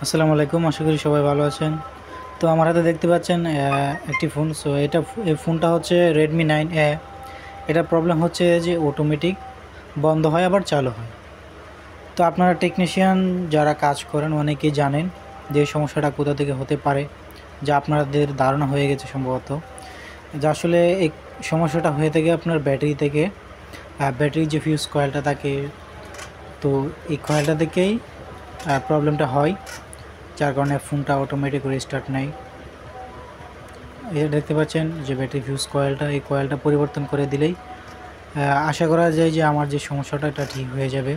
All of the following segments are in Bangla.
আসসালামু আলাইকুম, আশা করি সবাই ভালো আছেন। তো আমার হাতে দেখতে পাচ্ছেন একটি ফোন। সো এই ফোনটা হচ্ছে Redmi 9A। এটার প্রবলেম হচ্ছে যে অটোমেটিক বন্ধ হয় আবার চালু হয়। তো আপনারা টেকনিশিয়ান যারা কাজ করেন অনেকেই জানেন যে এই সমস্যাটা কোথা থেকে হতে পারে, যা আপনাদের ধারণা হয়ে গেছে সম্ভবত। যা আসলে এই সমস্যাটা হয়ে থাকে আপনার ব্যাটারি থেকে। ব্যাটারির যে ফিউজ কয়েলটা থাকে, তো এই কয়েলটা থেকেই প্রবলেমটা হয়, যার কারণে ফোনটা অটোমেটিক রিস্টার্ট নেয়। এই দেখতে পাচ্ছেন যে ব্যাটারি ফিউজ কয়েলটা, এই কয়েলটা পরিবর্তন করে দিলেই আশা করা যায় যে আমার যে সমস্যাটা এটা ঠিক হয়ে যাবে।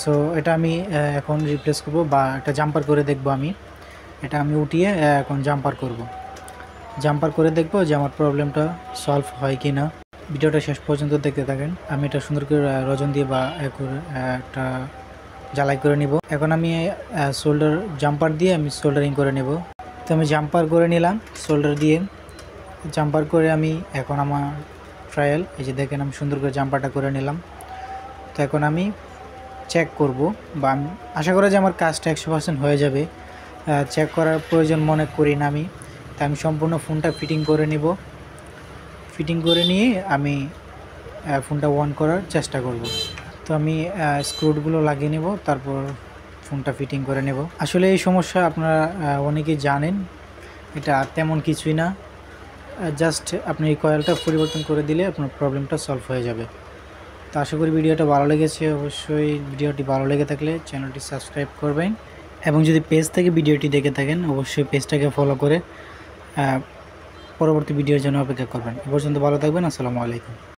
সো এটা আমি এখন রিপ্লেস করব বা একটা জাম্পার করে দেখব। এটা আমি উঠিয়ে এখন জাম্পার করে দেখব যে আমার প্রবলেমটা সলভ হয় কি না। ভিডিওটা শেষ পর্যন্ত দেখতে থাকেন। আমি এটা সুন্দর করে রজন দিয়ে বা একটা জ্বালাই করে নিব। এখন আমি সোল্ডার জাম্পার দিয়ে আমি সোল্ডারিং করে নেব। তো আমি জাম্পার করে নিলাম সোল্ডার দিয়ে। জাম্পার করে আমি এখন আমার ট্রায়াল, এই যে দেখেন আমি সুন্দর করে জাম্পারটা করে নিলাম। তো এখন আমি চেক করব, বা আমি আশা করি যে আমার কাজটা 100% হয়ে যাবে। চেক করার প্রয়োজন মনে করি না আমি। তাই আমি সম্পূর্ণ ফোনটা ফিটিং করে নিব। ফিটিং করে নিয়ে আমি ফোনটা অন করার চেষ্টা করব। তো আমি স্ক্রুগুলো লাগিয়ে নেব, তারপর ফোনটা ফিটিং করে নেব। আসলে এই সমস্যা আপনারা অনেকেই জানেন, এটা তেমন কিছুই না। জাস্ট আপনি এই কয়েলটা পরিবর্তন করে দিলে আপনার প্রবলেমটা সলভ হয়ে যাবে। তো আশা করি ভিডিওটা ভালো লেগেছে। অবশ্যই ভিডিওটি ভালো লেগে থাকলে চ্যানেলটি সাবস্ক্রাইব করবেন, এবং যদি পেজ থেকে ভিডিওটি দেখে থাকেন অবশ্যই পেজটাকে ফলো করে পরবর্তী ভিডিওর জন্য অপেক্ষা করবেন। এ পর্যন্ত ভালো থাকবেন। আসসালামু আলাইকুম।